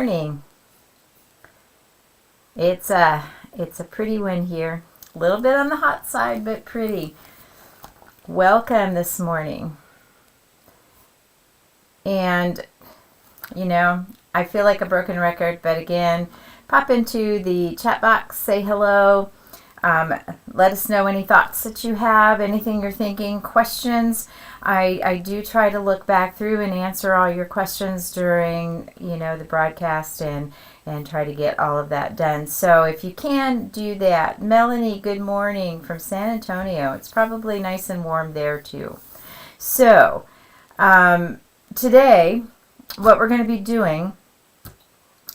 morning. It's a pretty one here. A little bit on the hot side, but pretty. Welcome this morning. And, you know, I feel like a broken record, but again, pop into the chat box, say hello. Let us know any thoughts that you have, anything you're thinking, questions. I do try to look back through and answer all your questions during, you know, the broadcast and try to get all of that done. So if you can, do that. Melanie, good morning from San Antonio. It's probably nice and warm there too. So today, what we're going to be doing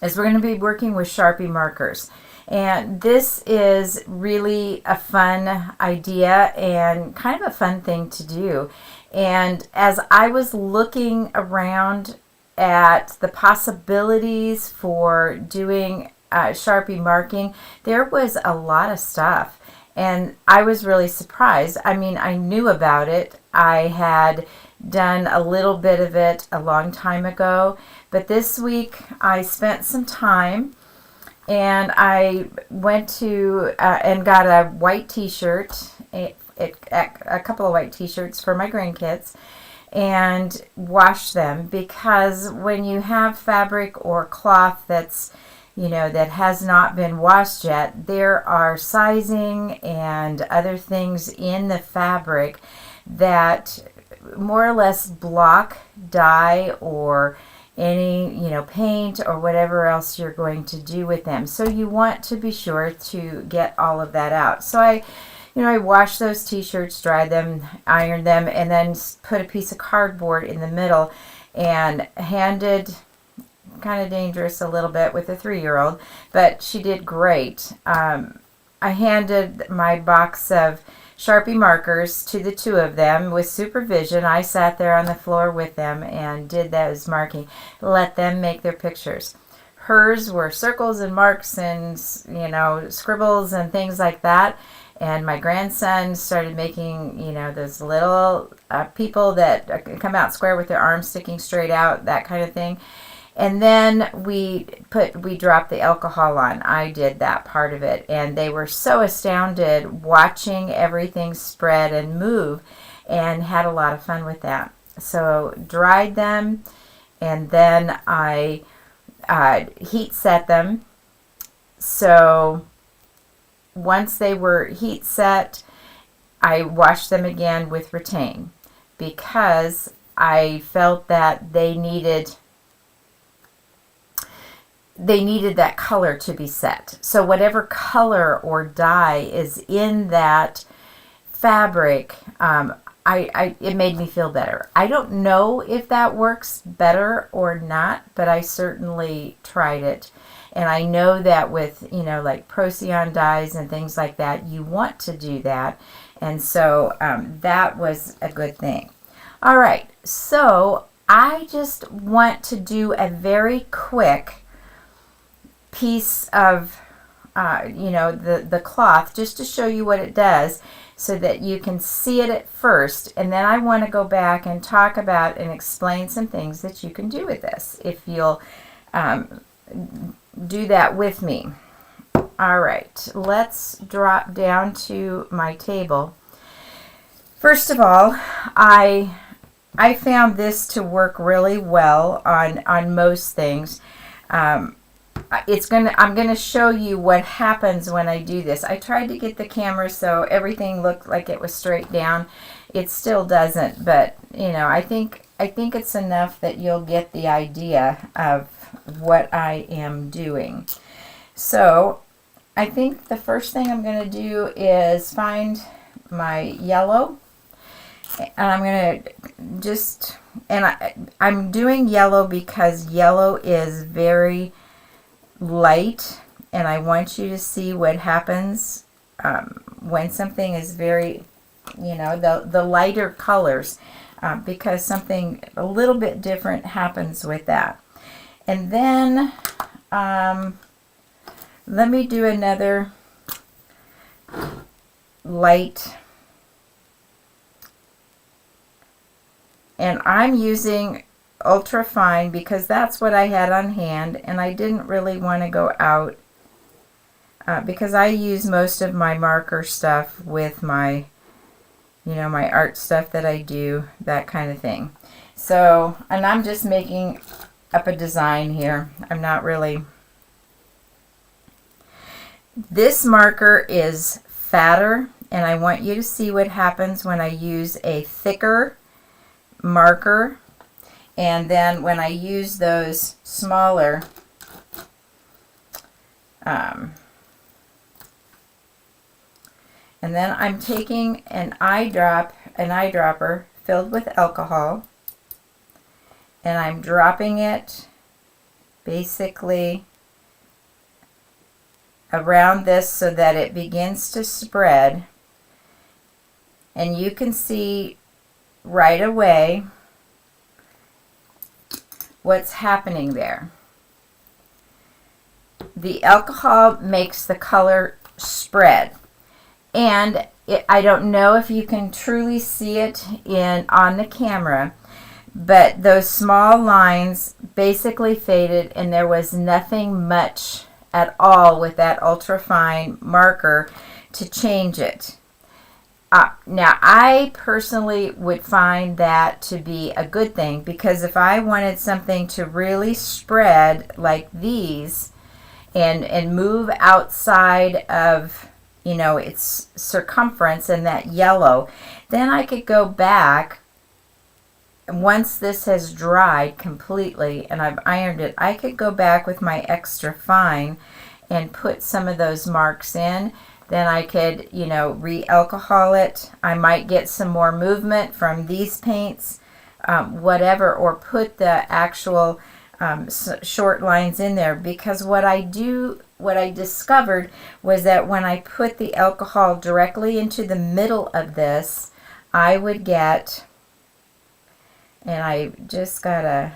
is we're going to be working with Sharpie markers. And this is really a fun idea and kind of a fun thing to do. And as I was looking around at the possibilities for doing Sharpie marking, there was a lot of stuff. And I was really surprised. I mean, I knew about it. I had done a little bit of it a long time ago. But this week I spent some time and I went to and got a white t-shirt, a couple of white t-shirts for my grandkids, and washed them, because when you have fabric or cloth that's, you know, that has not been washed yet, there are sizing and other things in the fabric that more or less block dye or any, you know, paint or whatever else you're going to do with them. So you want to be sure to get all of that out. So I washed those t-shirts, dried them, ironed them, and then put a piece of cardboard in the middle and handed, kind of dangerous a little bit with a 3-year-old, but she did great. I handed my box of Sharpie markers to the two of them with supervision. I sat there on the floor with them and did those marking. Let them make their pictures. Hers were circles and marks and, you know, scribbles and things like that. And my grandson started making, you know, those little people that come out square with their arms sticking straight out, that kind of thing. And then we dropped the alcohol on. I did that part of it. And they were so astounded watching everything spread and move, and had a lot of fun with that. So dried them, and then I heat set them. So once they were heat set, I washed them again with Retain, because I felt that they needed that color to be set. So whatever color or dye is in that fabric, it made me feel better. I don't know if that works better or not, but I certainly tried it. And I know that with, you know, like Procyon dyes and things like that, you want to do that. And so that was a good thing. All right, so I just want to do a very quick piece of, you know, the cloth, just to show you what it does, so that you can see it at first. And then I want to go back and talk about and explain some things that you can do with this, if you'll do that with me. All right, let's drop down to my table. First of all, I found this to work really well on most things. I'm going to show you what happens when I do this. I tried to get the camera so everything looked like it was straight down. It still doesn't, but you know, I think it's enough that you'll get the idea of what I am doing. So I think the first thing I'm going to do is find my yellow, and I'm going to just, and I'm doing yellow because yellow is very light, and I want you to see what happens when something is very, you know, the lighter colors, because something a little bit different happens with that. And then let me do another light, and I'm using ultra fine because that's what I had on hand, and I didn't really want to go out because I use most of my marker stuff with my, my art stuff that I do, that kind of thing. So, and I'm just making up a design here. I'm not really... This marker is fatter, and I want you to see what happens when I use a thicker marker, and then when I use those smaller and then I'm taking an eyedropper filled with alcohol, and I'm dropping it basically around this so that it begins to spread. And you can see right away what's happening there. The alcohol makes the color spread. And I don't know if you can truly see it on the camera, but those small lines basically faded, and there was nothing much at all with that ultra fine marker to change it. Now, I personally would find that to be a good thing, because if I wanted something to really spread like these and move outside of, its circumference and that yellow, then I could go back. Once this has dried completely and I've ironed it, I could go back with my extra fine and put some of those marks in. Then I could, re-alcohol it. I might get some more movement from these paints, whatever, or put the actual short lines in there. Because what I discovered was that when I put the alcohol directly into the middle of this, I would get... And I just got a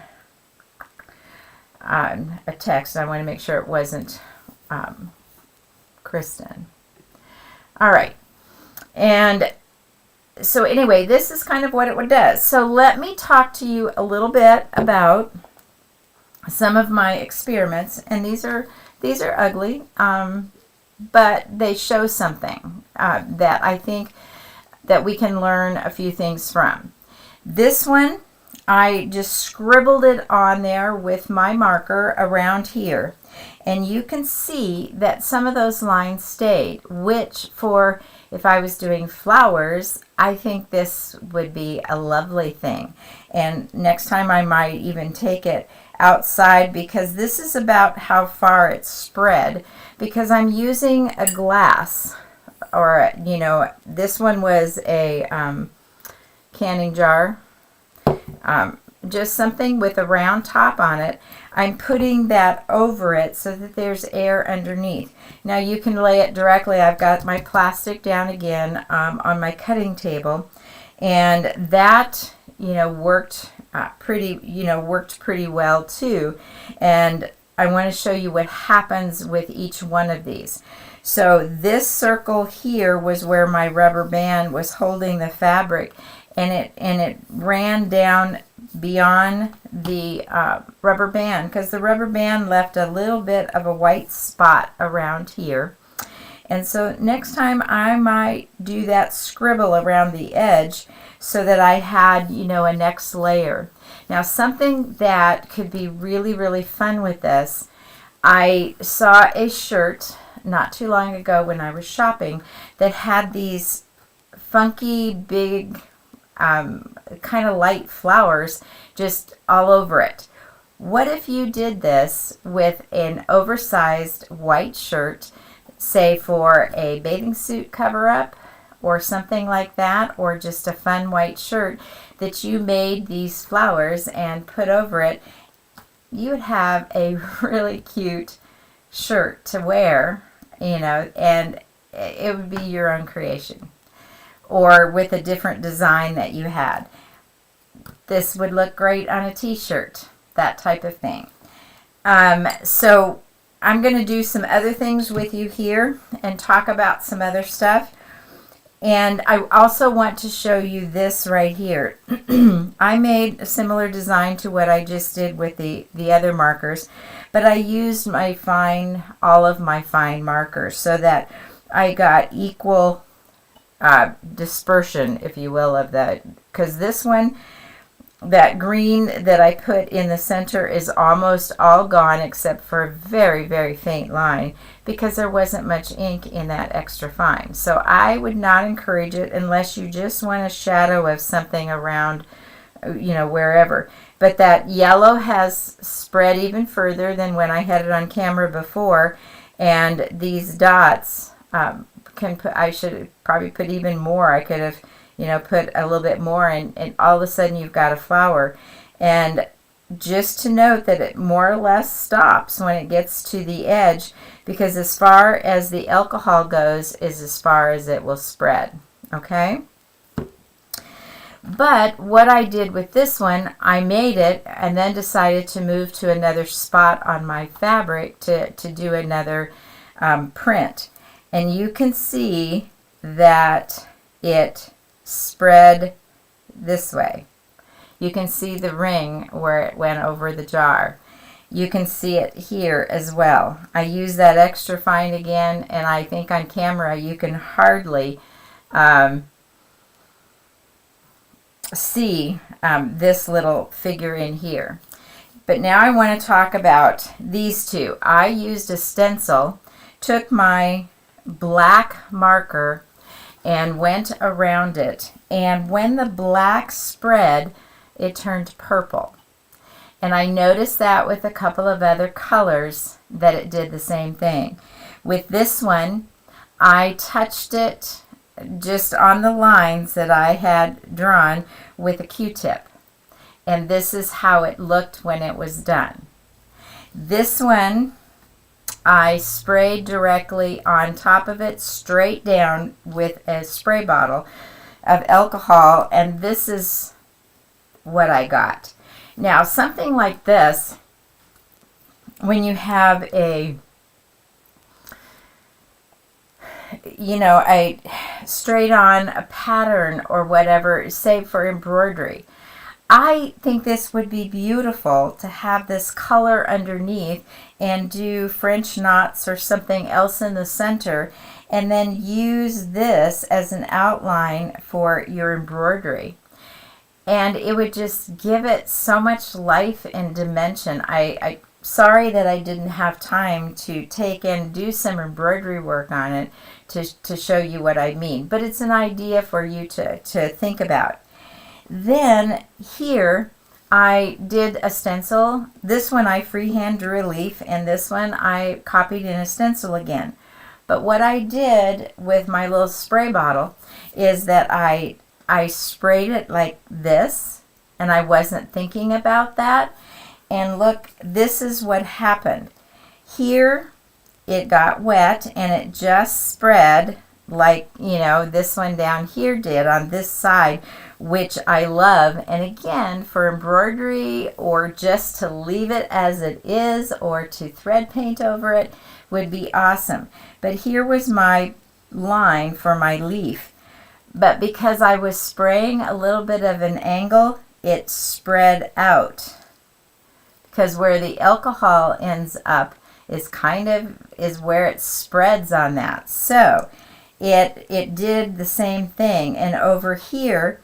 text. I want to make sure it wasn't Kristen. All right. And so anyway, this is kind of what it does. So let me talk to you a little bit about some of my experiments. And these are ugly, but they show something that I think that we can learn a few things from. This one, I just scribbled it on there with my marker around here, and you can see that some of those lines stayed, which for if I was doing flowers, I think this would be a lovely thing. And next time I might even take it outside, because this is about how far it's spread, because I'm using a glass, or this one was a canning jar. Just something with a round top on it. I'm putting that over it so that there's air underneath. Now you can lay it directly. I've got my plastic down again on my cutting table, and that worked pretty well too. And I want to show you what happens with each one of these. So this circle here was where my rubber band was holding the fabric, and it ran down beyond the rubber band, because the rubber band left a little bit of a white spot around here. And so next time I might do that scribble around the edge so that I had, a next layer. Now, something that could be really, really fun with this, I saw a shirt not too long ago when I was shopping that had these funky big kind of light flowers just all over it. What if you did this with an oversized white shirt, say for a bathing suit cover-up or something like that, or just a fun white shirt that you made these flowers and put over it? You would have a really cute shirt to wear, and it would be your own creation, or with a different design that you had. This would look great on a t-shirt, that type of thing. So I'm going to do some other things with you here and talk about some other stuff. And I also want to show you this right here. I made a similar design to what I just did with the other markers, but I used all of my fine markers so that I got equal dispersion, if you will, of that. Because this one, that green that I put in the center is almost all gone except for a very, very faint line because there wasn't much ink in that extra fine. So I would not encourage it unless you just want a shadow of something around, wherever. But that yellow has spread even further than when I had it on camera before, and these dots I should probably put even more. I could have put a little bit more, and all of a sudden you've got a flower. And just to note that it more or less stops when it gets to the edge, because as far as the alcohol goes is as far as it will spread. Okay? But what I did with this one, I made it and then decided to move to another spot on my fabric to do another print. And you can see that it spread this way. You can see the ring where it went over the jar. You can see it here as well. I used that extra fine again, and I think on camera you can hardly see this little figure in here. But now I want to talk about these two. I used a stencil, took my black marker and went around it, and when the black spread, it turned purple. And I noticed that with a couple of other colors that it did the same thing. With this one, I touched it just on the lines that I had drawn with a Q-tip, and this is how it looked when it was done. This one I sprayed directly on top of it, straight down with a spray bottle of alcohol, and this is what I got. Now, something like this, when you have a straight on a pattern or whatever, say for embroidery, I think this would be beautiful to have this color underneath and do French knots or something else in the center, and then use this as an outline for your embroidery. And it would just give it so much life and dimension. I'm sorry that I didn't have time to take and do some embroidery work on it to show you what I mean. But it's an idea for you to think about. Then here I did a stencil. This one I freehand drew a leaf, and this one I copied in a stencil again. But what I did with my little spray bottle is that I sprayed it like this, and I wasn't thinking about that. And look, this is what happened. Here it got wet and it just spread like, this one down here did on this side, which I love. And again, for embroidery or just to leave it as it is or to thread paint over it would be awesome. But here was my line for my leaf. But because I was spraying a little bit of an angle, it spread out. Because where the alcohol ends up is where it spreads on that. So it did the same thing. And over here,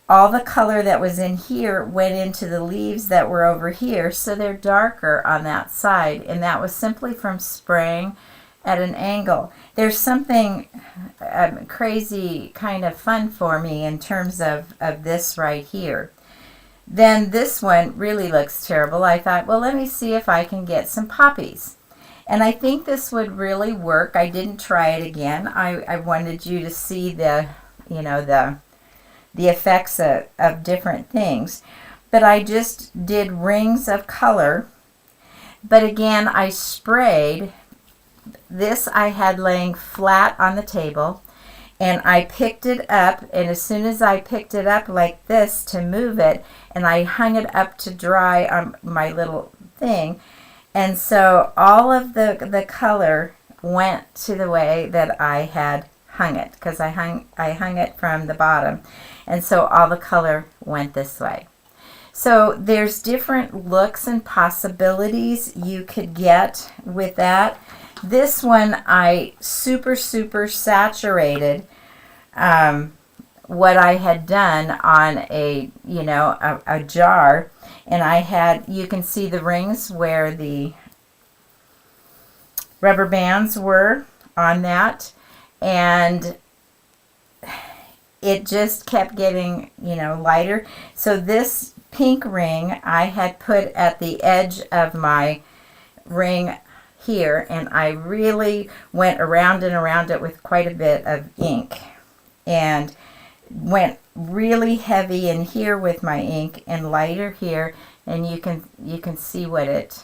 all the color that was in here went into the leaves that were over here, so they're darker on that side. And that was simply from spraying at an angle. There's something crazy kind of fun for me in terms of this right here. Then this one really looks terrible. I thought, well, let me see if I can get some poppies. And I think this would really work. I didn't try it again. I wanted you to see the effects of different things. But I just did rings of color. But again, I sprayed. This I had laying flat on the table, and I picked it up, and as soon as I picked it up like this to move it, and I hung it up to dry on my little thing, and so all of the color went to the way that I had hung it, because I hung it from the bottom, and so all the color went this way. So there's different looks and possibilities you could get with that. This one I super saturated what I had done on a, you know, a jar, and I had, you can see the rings where the rubber bands were on that, and it just kept getting, you know, lighter. So this pink ring I had put at the edge of my ring here, and I really went around and around it with quite a bit of ink, and went really heavy in here with my ink and lighter here, and you can see what it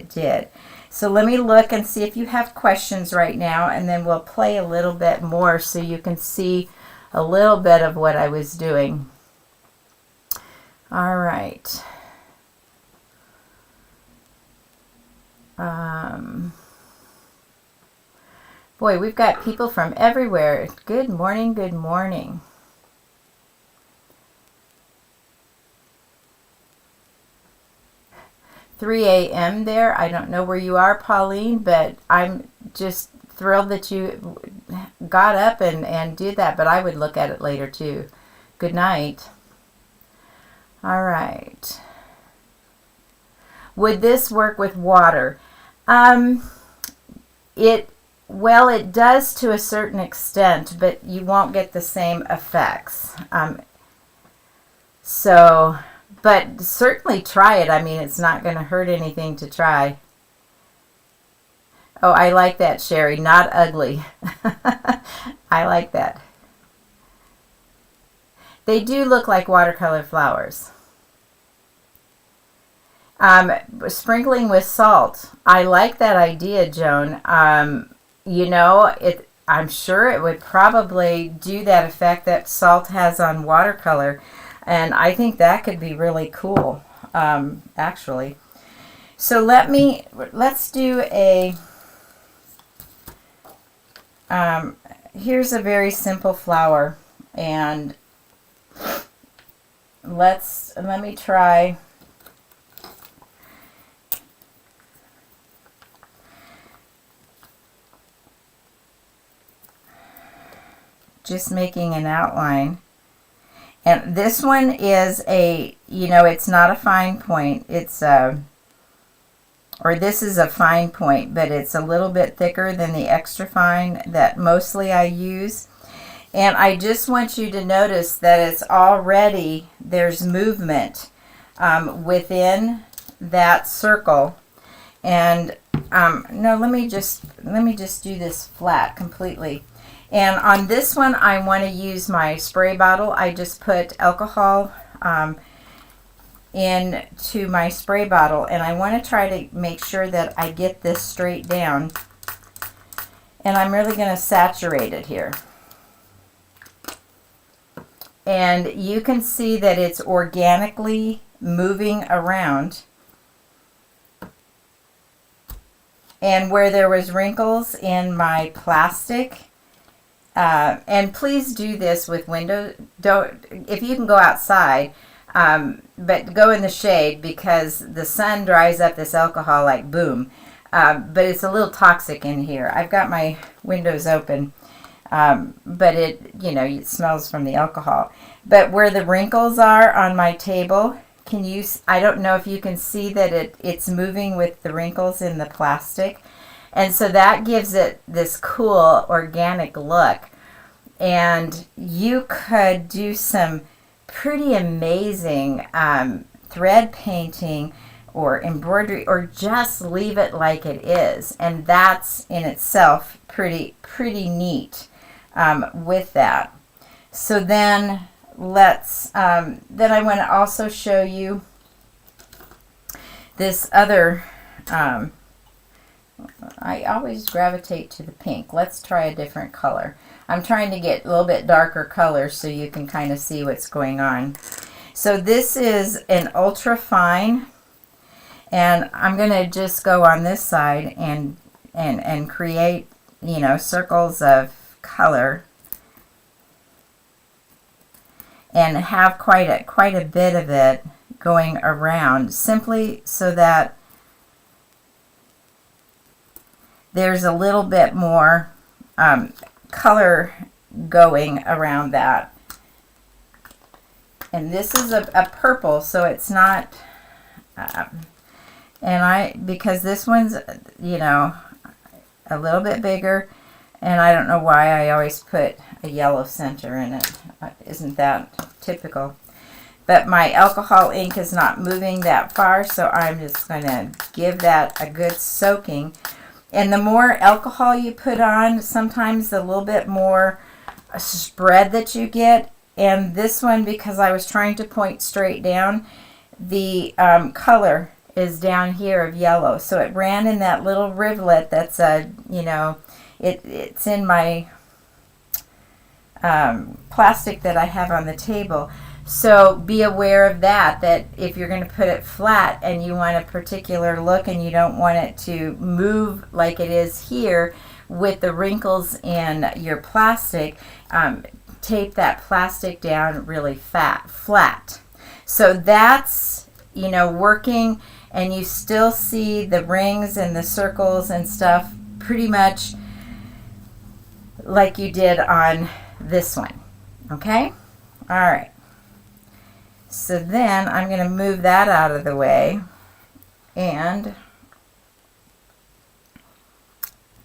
did. So let me look and see if you have questions right now, and then we'll play a little bit more so you can see a little bit of what I was doing. All right. Boy, we've got people from everywhere. Good morning, good morning. $3 a.m. there. I don't know where you are, Pauline, but I'm just thrilled that you got up and did that, but I would look at it later too. Good night. All right. Would this work with water? Well, it does to a certain extent, but you won't get the same effects. But certainly try it. I mean, it's not going to hurt anything to try. Oh, I like that, Sherry. Not ugly. I like that. They do look like watercolor flowers. Sprinkling with salt. I like that idea, Joan. You know, I'm sure it would probably do that effect that salt has on watercolor. And I think that could be really cool, actually. So let's do a, here's a very simple flower, and let me try. Just making an outline. And this one is a, you know, it's not a fine point. It's or this is a fine point, but it's a little bit thicker than the extra fine that mostly I use. And I just want you to notice that it's already, there's movement within that circle. And no, let me just do this flat completely. And on this one, I want to use my spray bottle. I just put alcohol into my spray bottle, and I want to try to make sure that I get this straight down. And I'm really going to saturate it here. And you can see that it's organically moving around. And where there was wrinkles in my plastic, and please do this with windows. If you can go outside, but go in the shade, because the sun dries up this alcohol like boom. But it's a little toxic in here. I've got my windows open, but it smells from the alcohol. But where the wrinkles are on my table, I don't know if you can see that it's moving with the wrinkles in the plastic. And so that gives it this cool organic look. And you could do some pretty amazing thread painting or embroidery, or just leave it like it is. And that's in itself pretty neat with that. So then then I want to also show you this other, I always gravitate to the pink. Let's try a different color. I'm trying to get a little bit darker color so you can kind of see what's going on. So this is an ultra fine, and I'm going to just go on this side and create, circles of color and have quite a bit of it going around, simply so that there's a little bit more color going around that. And this is a purple, so it's not, because this one's, you know, a little bit bigger, and I don't know why I always put a yellow center in it. Isn't that typical? But my alcohol ink is not moving that far, so I'm just going to give that a good soaking. And the more alcohol you put on, sometimes the little bit more spread that you get. And this one, because I was trying to point straight down, the color is down here of yellow. So it ran in that little rivulet that's, you know, it's in my plastic that I have on the table. So be aware of that, that if you're going to put it flat and you want a particular look and you don't want it to move like it is here with the wrinkles in your plastic, tape that plastic down really flat. So that's, you know, working, and you still see the rings and the circles and stuff pretty much like you did on this one. Okay? All right. So then I'm going to move that out of the way and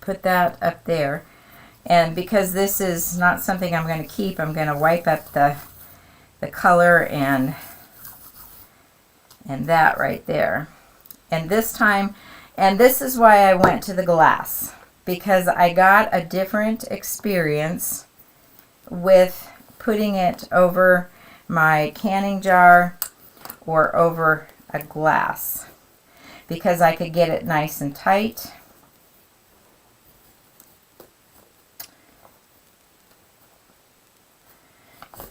put that up there. And because this is not something I'm going to keep, I'm going to wipe up the color and that right there. And this time, and this is why I went to the glass, because I got a different experience with putting it over my canning jar or over a glass, because I could get it nice and tight.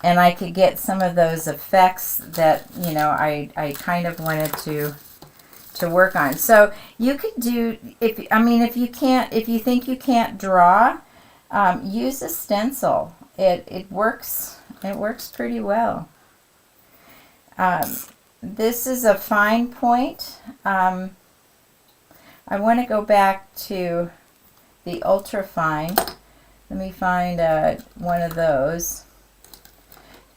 And I could get some of those effects that, you know, I kind of wanted to work on. So you could do, if you think you can't draw, use a stencil. It works pretty well. This is a fine point. I want to go back to the ultra fine. Let me find one of those,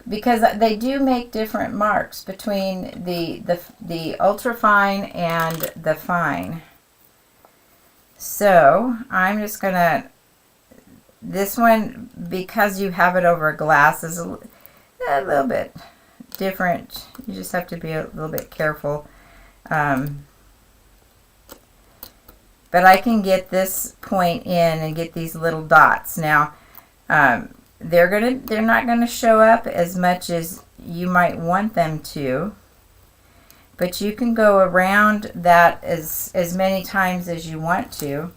because they do make different marks between the ultra fine and the fine. So I'm just gonna, this one, because you have it over a glass, is a little bit different. You just have to be a little bit careful. But I can get this point in and get these little dots. Now, they're not gonna show up as much as you might want them to, but you can go around that as many times as you want to.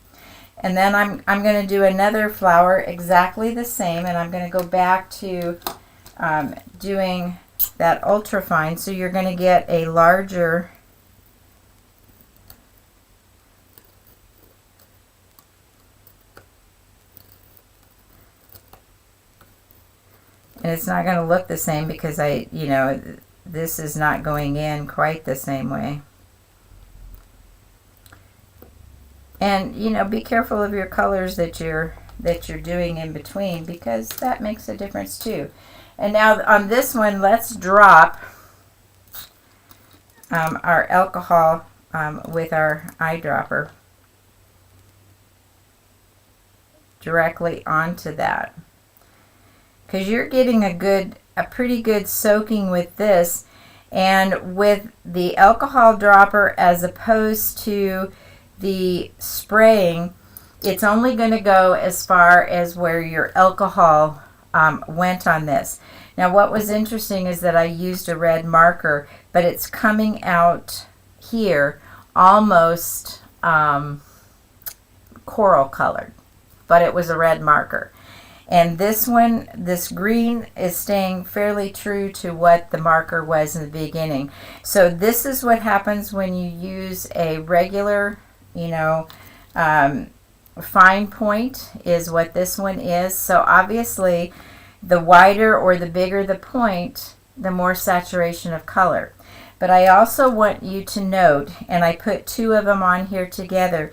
And then I'm going to do another flower exactly the same, and I'm going to go back to doing that ultra fine. So you're going to get a larger and it's not going to look the same because this is not going in quite the same way. And be careful of your colors that you're doing in between, because that makes a difference too. And now on this one, let's drop our alcohol with our eyedropper directly onto that, because you're getting a pretty good soaking with this, and with the alcohol dropper as opposed to the spraying, it's only going to go as far as where your alcohol went on this. Now what was interesting is that I used a red marker, but it's coming out here almost coral colored, but it was a red marker. And this one, this green, is staying fairly true to what the marker was in the beginning. So this is what happens when you use a regular fine point is what this one is. So obviously the wider or the bigger the point, the more saturation of color. But I also want you to note, and I put two of them on here together,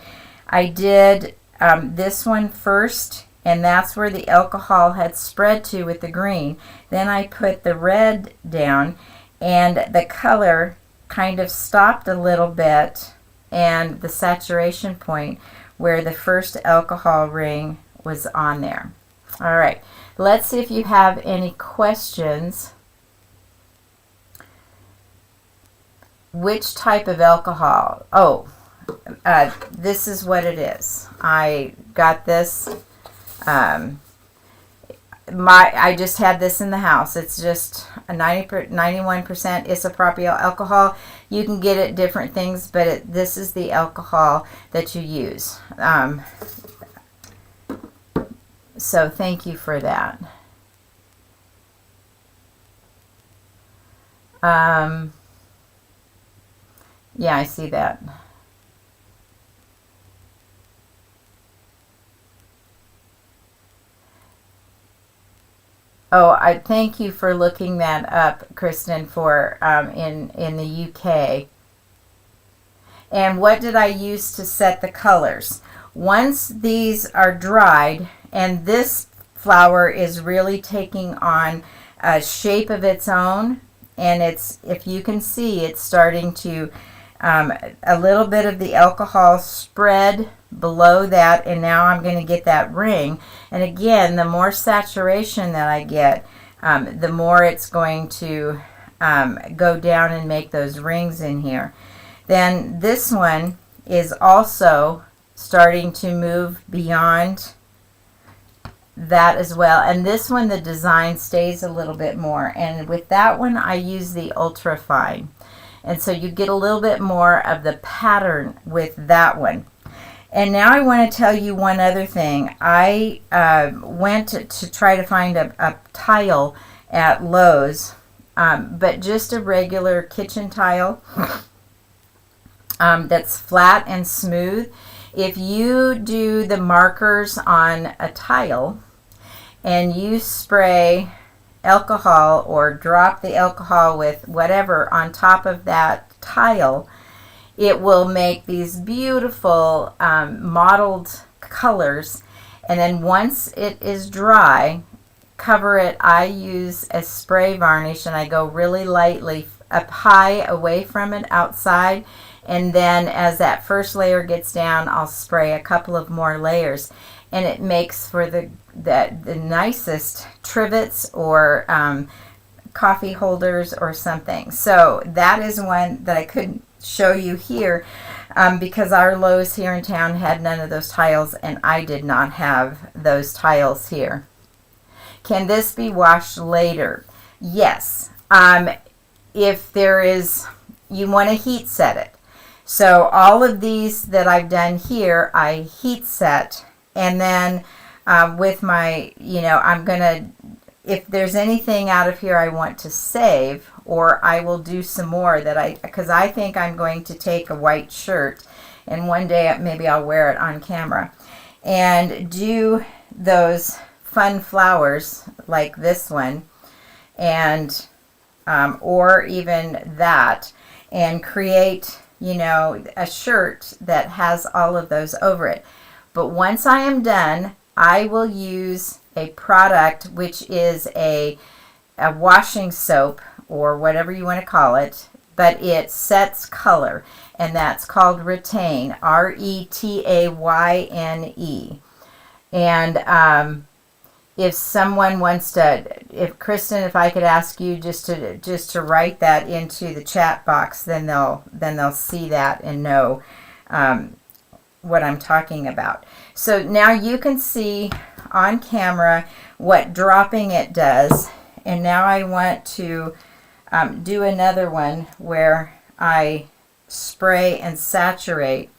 I did this one first, and that's where the alcohol had spread to with the green. Then I put the red down, and the color kind of stopped a little bit, and the saturation point where the first alcohol ring was on there. All right, let's see if you have any questions. Which type of alcohol? Oh, this is what it is. I got this. I just had this in the house. It's just a 91% isopropyl alcohol. You can get it different things, but this is the alcohol that you use. So thank you for that. Yeah, I see that. Oh, I thank you for looking that up, Kristen, for in the UK. And what did I use to set the colors? Once these are dried, and this flower is really taking on a shape of its own, and it's, if you can see, it's starting to a little bit of the alcohol spread below that, and now I'm going to get that ring. And again, the more saturation that I get, the more it's going to go down and make those rings in here. Then this one is also starting to move beyond that as well, and this one the design stays a little bit more, and with that one I use the ultra fine, and so you get a little bit more of the pattern with that one. And now I want to tell you one other thing. I went to try to find a tile at Lowe's, but just a regular kitchen tile that's flat and smooth. If you do the markers on a tile and you spray alcohol or drop the alcohol with whatever on top of that tile, it will make these beautiful mottled colors. And then once it is dry, cover it. I use a spray varnish, and I go really lightly up high away from it outside, and then as that first layer gets down, I'll spray a couple of more layers, and it makes for the nicest trivets or coffee holders or something. So that is one that I couldn't show you here because our Lowe's here in town had none of those tiles, and I did not have those tiles here. Can this be washed later? Yes. If there is, you want to heat set it. So all of these that I've done here, I heat set, and then with my, I'm gonna, if there's anything out of here I want to save, or I will do some more because I think I'm going to take a white shirt, and one day maybe I'll wear it on camera, and do those fun flowers like this one, and or even that, and create, a shirt that has all of those over it. But once I am done, I will use a product which is a washing soap or whatever you want to call it, but it sets color, and that's called Retain, R-E-T-A-Y-N-E. And if someone wants to, if Kristen, if I could ask you just to write that into the chat box, then they'll see that and know what I'm talking about. So now you can see on camera what dropping it does, and now I want to do another one where I spray and saturate.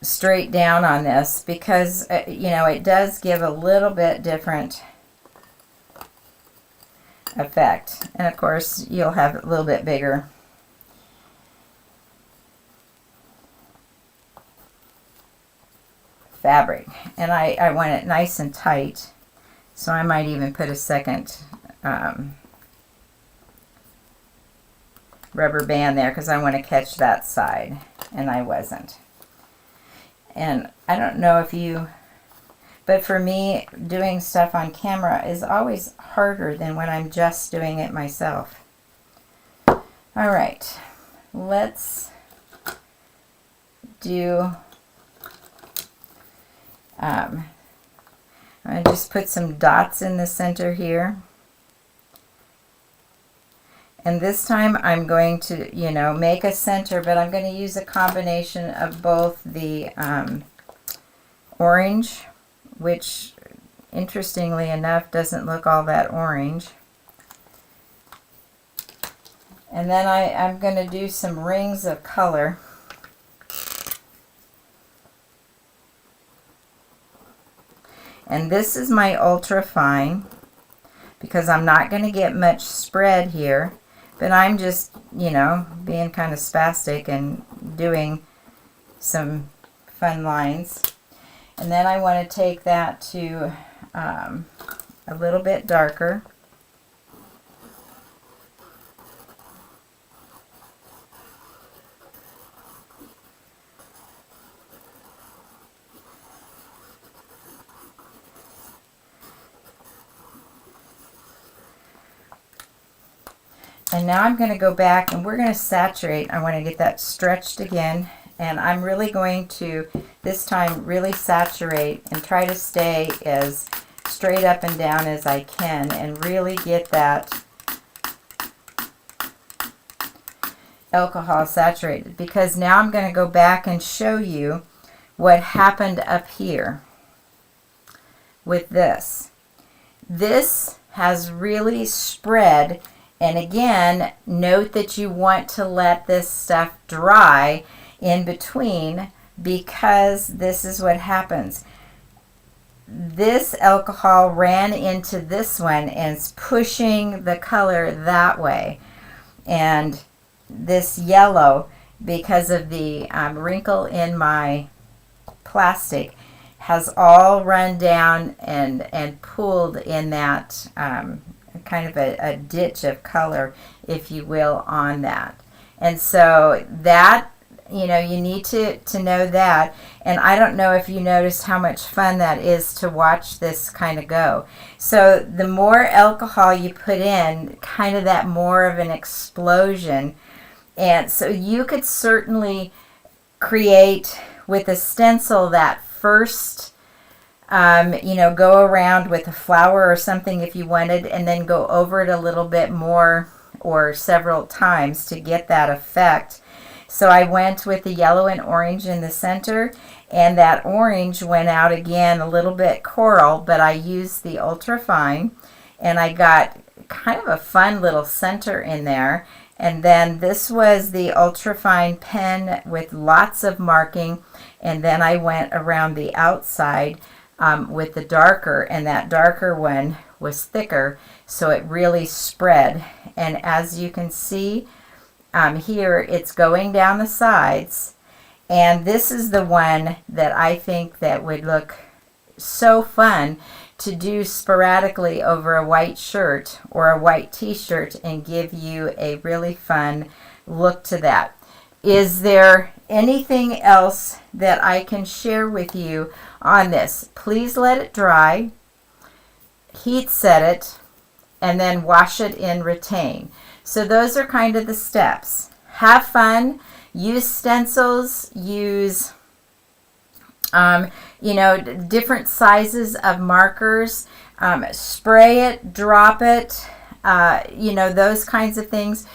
Straight down on this, because it does give a little bit different effect, and of course you'll have a little bit bigger. fabric. And I want it nice and tight, so I might even put a second rubber band there because I want to catch that side, and I wasn't. And I don't know if you, but for me, doing stuff on camera is always harder than when I'm just doing it myself. All right, let's do, I'm going to just put some dots in the center here. And this time I'm going to, you know, make a center, but I'm going to use a combination of both the orange, which interestingly enough doesn't look all that orange. And then I'm going to do some rings of color. And this is my ultra fine because I'm not going to get much spread here, but I'm just, you know, being kind of spastic and doing some fun lines. And then I want to take that to a little bit darker. And now I'm going to go back and we're going to saturate. I want to get that stretched again. And I'm really going to, this time, really saturate and try to stay as straight up and down as I can and really get that alcohol saturated. Because now I'm going to go back and show you what happened up here with this. This has really spread. And again, note that you want to let this stuff dry in between, because this is what happens. This alcohol ran into this one and is pushing the color that way. And this yellow, because of the wrinkle in my plastic, has all run down and pooled in that kind of a ditch of color, if you will, on that. And so that, you know, you need to know that. And I don't know if you noticed how much fun that is to watch this kind of go. So the more alcohol you put in, kind of that more of an explosion. And so you could certainly create with a stencil that first, you know, go around with a flower or something if you wanted, and then go over it a little bit more or several times to get that effect. So I went with the yellow and orange in the center, and that orange went out again a little bit coral, but I used the ultra fine, and I got kind of a fun little center in there. And then this was the ultra fine pen with lots of marking, and then I went around the outside with the darker, and that darker one was thicker, so it really spread. And as you can see here, it's going down the sides, and this is the one that I think that would look so fun to do sporadically over a white shirt or a white t-shirt and give you a really fun look to that. Is there anything else that I can share with you on this? Please let it dry, heat set it, and then wash it in retain. So those are kind of the steps. Have fun, use stencils, use you know, different sizes of markers, spray it, drop it, you know, those kinds of things.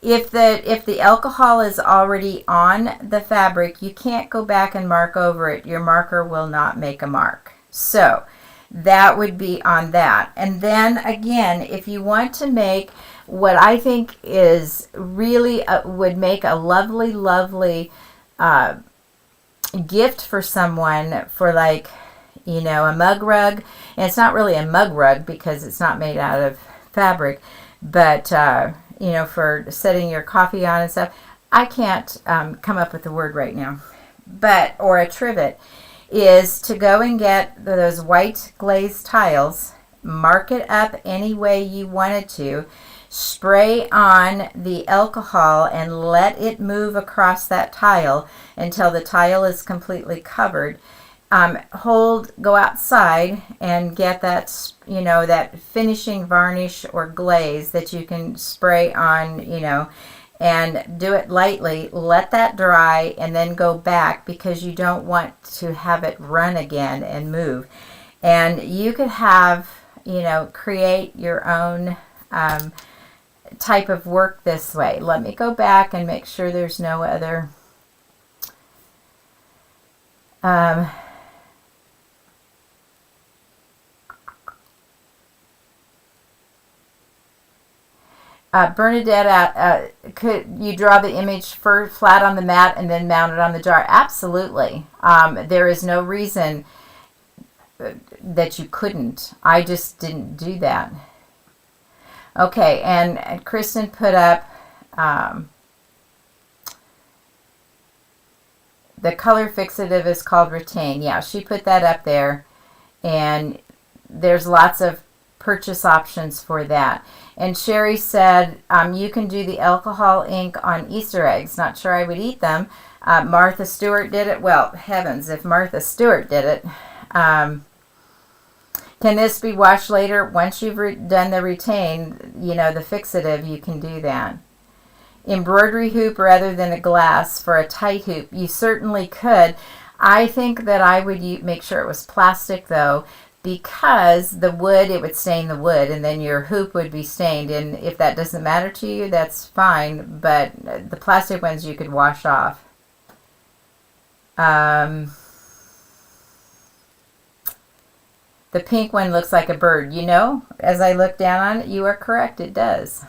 If the alcohol is already on the fabric, you can't go back and mark over it. Your marker will not make a mark. So that would be on that. And then again, if you want to make what I think is really would make a lovely, lovely gift for someone, for like, you know, a mug rug. And it's not really a mug rug because it's not made out of fabric, but you know, for setting your coffee on and stuff. I can't come up with the word right now, but, or a trivet. is to go and get those white glazed tiles, mark it up any way you wanted to, spray on the alcohol and let it move across that tile until the tile is completely covered. Go outside and get that, that finishing varnish or glaze that you can spray on, and do it lightly. Let that dry and then go back, because you don't want to have it run again and move. And you could have, create your own type of work this way. Let me go back and make sure there's no other Bernadette, could you draw the image flat on the mat and then mount it on the jar? Absolutely. There is no reason that you couldn't. I just didn't do that. Okay, and Kristen put up the color fixative is called Retain. Yeah, she put that up there, and there's lots of purchase options for that. And Sherry said, you can do the alcohol ink on Easter eggs. Not sure I would eat them. Martha Stewart did it. Well, heavens, if Martha Stewart did it. Can this be washed later? Once you've done the retain, the fixative, you can do that. Embroidery hoop rather than a glass for a tight hoop. You certainly could. I think that I would make sure it was plastic, though, because the wood, it would stain the wood, and then your hoop would be stained. And if that doesn't matter to you, that's fine. But the plastic ones you could wash off. The pink one looks like a bird. As I look down on it, you are correct. It does.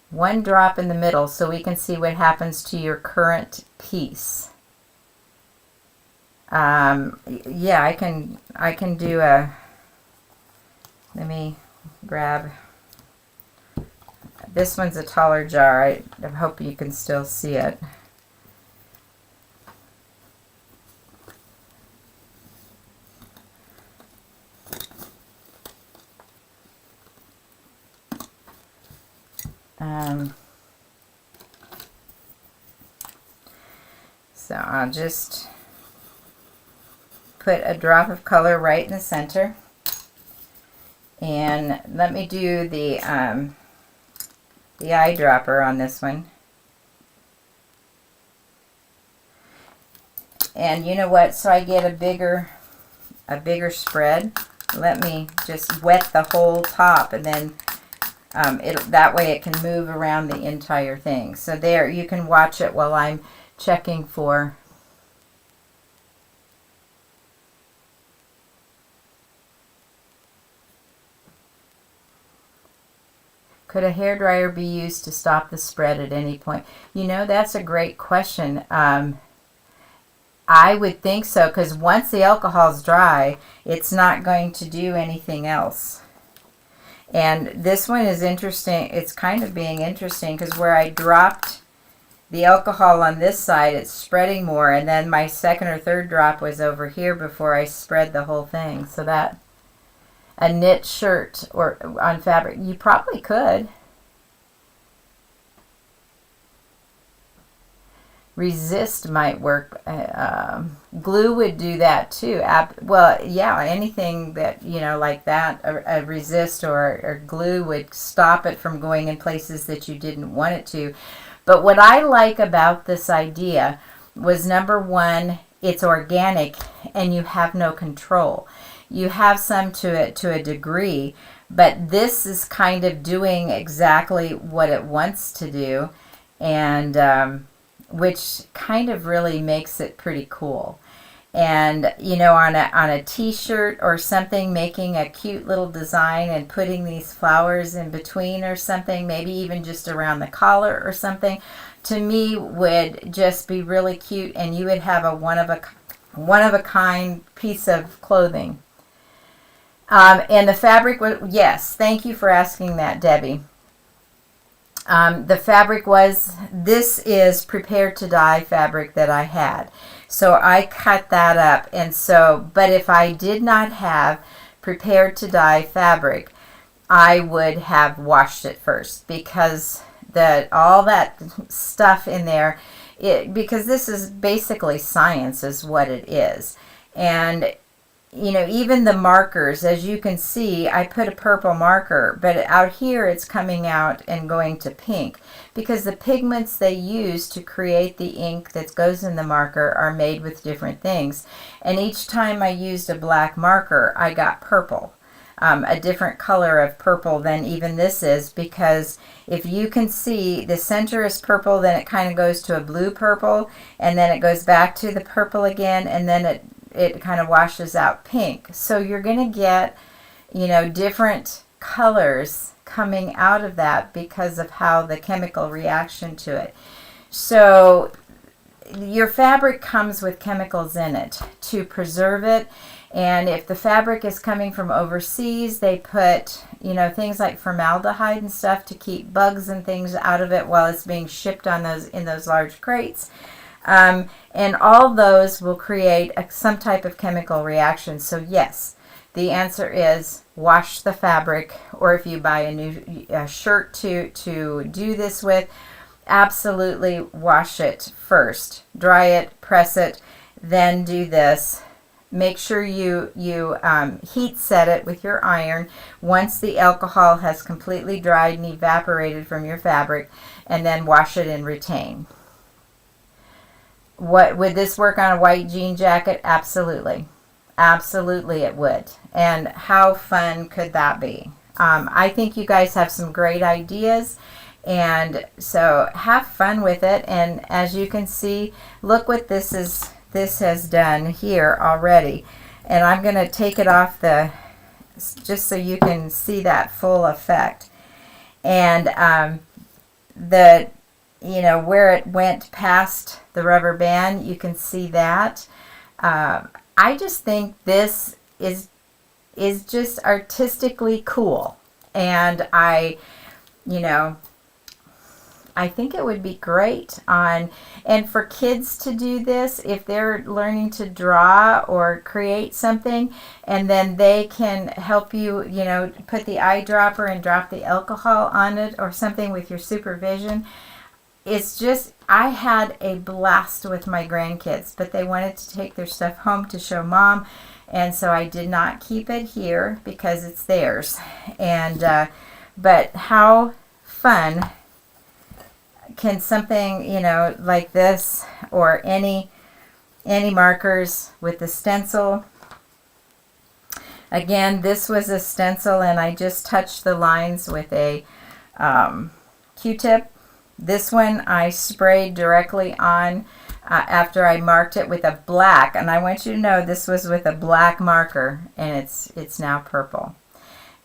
One drop in the middle so we can see what happens to your current piece. Yeah, I can do let me grab, this one's a taller jar. I hope you can still see it. So I'll just put a drop of color right in the center, and let me do the eyedropper on this one. And you know what? So I get a bigger spread. Let me just wet the whole top, and then that way it can move around the entire thing. So there, you can watch it while I'm checking for could a hairdryer be used to stop the spread at any point? That's a great question. I would think so, because once the alcohol's dry, it's not going to do anything else. And this one is interesting. It's kind of being interesting because where I dropped the alcohol on this side, it's spreading more, and then my second or third drop was over here before I spread the whole thing. So that a knit shirt or on fabric, you probably could. Resist might work. Glue would do that too. Well, yeah, anything that, like that, a resist or glue would stop it from going in places that you didn't want it to. But what I like about this idea was, number one, it's organic and you have no control. You have some to a degree, but this is kind of doing exactly what it wants to do, and which kind of really makes it pretty cool. And on a t-shirt or something, making a cute little design and putting these flowers in between or something, maybe even just around the collar or something, to me would just be really cute, and you would have a one of a kind piece of clothing. And the fabric was, yes, thank you for asking that, Debbie. The fabric was, this is prepared to dye fabric that I had. So I cut that up. And so, but if I did not have prepared to dye fabric, I would have washed it first, because all that stuff in there, because this is basically science is what it is. And you know, even the markers, as you can see, I put a purple marker, but out here it's coming out and going to pink, because the pigments they use to create the ink that goes in the marker are made with different things. And each time I used a black marker, I got purple, a different color of purple than even this is, because if you can see, the center is purple, then it kind of goes to a blue purple, and then it goes back to the purple again, and then it kind of washes out pink. So you're going to get, you know, different colors coming out of that because of how the chemical reaction to it. So your fabric comes with chemicals in it to preserve it. And if the fabric is coming from overseas, they put, you know, things like formaldehyde and stuff to keep bugs and things out of it while it's being shipped on in those large crates. And all those will create some type of chemical reaction. So yes, the answer is wash the fabric, or if you buy a new shirt to do this with, absolutely wash it first. Dry it, press it, then do this. Make sure you heat set it with your iron once the alcohol has completely dried and evaporated from your fabric, and then wash it and retain. Would this work on a white jean jacket? Absolutely. Absolutely it would. And how fun could that be? I think you guys have some great ideas, and so have fun with it. And as you can see, look what this has done here already. And I'm going to take it off just so you can see that full effect. And you know, where it went past the rubber band, you can see that. I just think this is just artistically cool, and I think it would be great and for kids to do this if they're learning to draw or create something, and then they can help you, you know, put the eyedropper and drop the alcohol on it or something with your supervision. It's just, I had a blast with my grandkids, but they wanted to take their stuff home to show mom, and so I did not keep it here because it's theirs. And but how fun can something, you know, like this, or any markers with the stencil. Again, this was a stencil, and I just touched the lines with a Q-tip. This one I sprayed directly on after I marked it with a black, and I want you to know this was with a black marker, and it's now purple.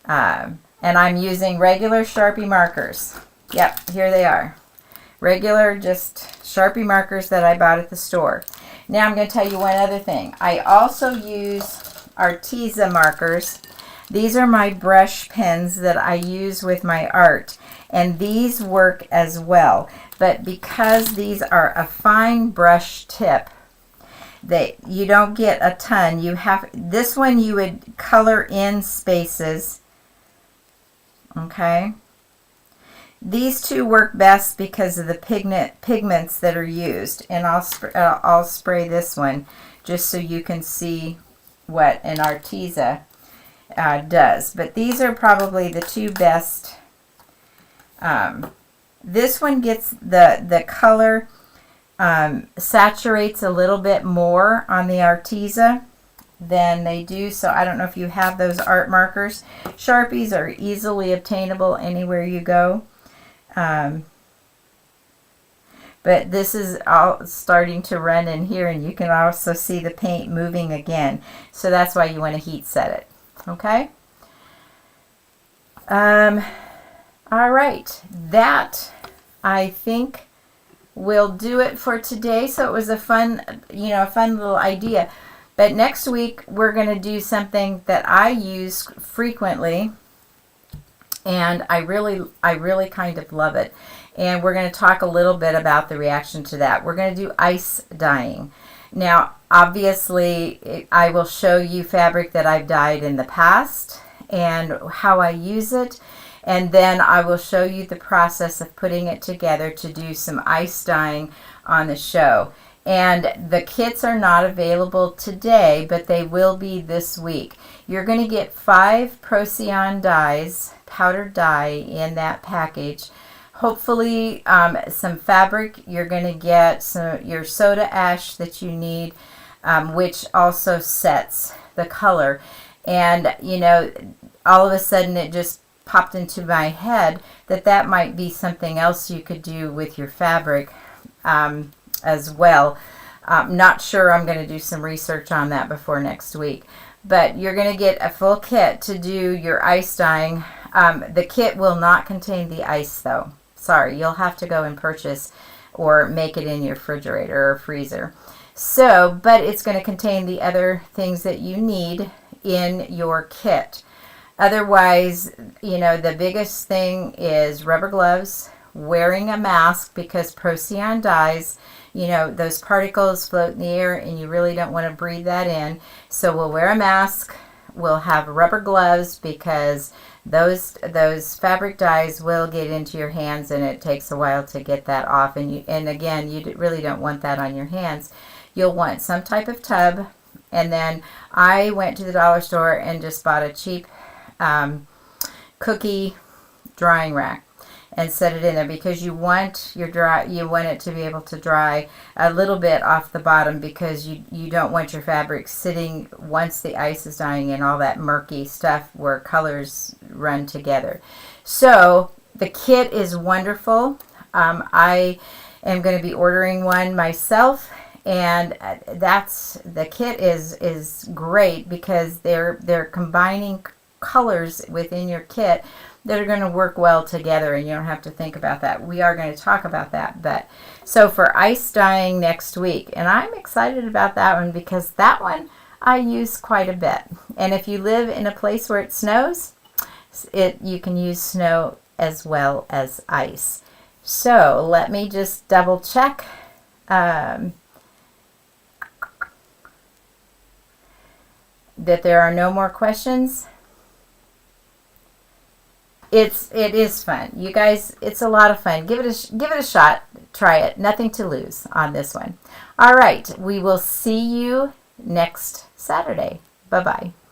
And I'm using regular Sharpie markers. Yep, here they are. Regular, just Sharpie markers that I bought at the store. Now I'm going to tell you one other thing. I also use Arteza markers. These are my brush pens that I use with my art, and these work as well. But because these are a fine brush tip, you don't get a ton. This one you would color in spaces. Okay. These two work best because of the pigments that are used, and I'll spray this one just so you can see what an Arteza does. But these are probably the two best. This one gets the color saturates a little bit more on the Arteza than they do. So I don't know if you have those art markers. Sharpies are easily obtainable anywhere you go. But this is all starting to run in here, and you can also see the paint moving again. So that's why you want to heat set it. Okay? All right. That, I think, will do it for today. So it was a fun little idea. But next week, we're going to do something that I use frequently, and I really kind of love it. And we're going to talk a little bit about the reaction to that. We're going to do ice dyeing. Now, obviously, I will show you fabric that I've dyed in the past and how I use it. And then I will show you the process of putting it together to do some ice dyeing on the show. And the kits are not available today, but they will be this week. You're going to get 5 Procyon dyes, powdered dye, in that package. Hopefully some fabric. You're going to get your soda ash that you need, which also sets the color. And, you know, all of a sudden it just popped into my head that that might be something else you could do with your fabric as well. Not sure. I'm going to do some research on that before next week. But you're going to get a full kit to do your ice dyeing. The kit will not contain the ice, though. Sorry, you'll have to go and purchase or make it in your refrigerator or freezer. So, but it's going to contain the other things that you need in your kit. Otherwise, you know, the biggest thing is rubber gloves, wearing a mask, because Procyon dyes, you know, those particles float in the air and you really don't want to breathe that in. So we'll wear a mask, we'll have rubber gloves, because those fabric dyes will get into your hands and it takes a while to get that off. And again, you really don't want that on your hands. You'll want some type of tub. And then I went to the dollar store and just bought a cheap cookie drying rack and set it in there, because you want it to be able to dry a little bit off the bottom, because you don't want your fabric sitting once the ice is drying in all that murky stuff where colors run together. So the kit is wonderful. I am going to be ordering one myself, and the kit is great, because they're combining colors within your kit that are going to work well together, and you don't have to think about that. We are going to talk about that. But so for ice dyeing next week, and I'm excited about that one, because that one I use quite a bit. And if you live in a place where it snows, you can use snow as well as ice. So let me just double check. That there are no more questions. It is fun, you guys. It's a lot of fun. Give it a shot. Try it. Nothing to lose on this one. All right, we will see you next Saturday. Bye bye.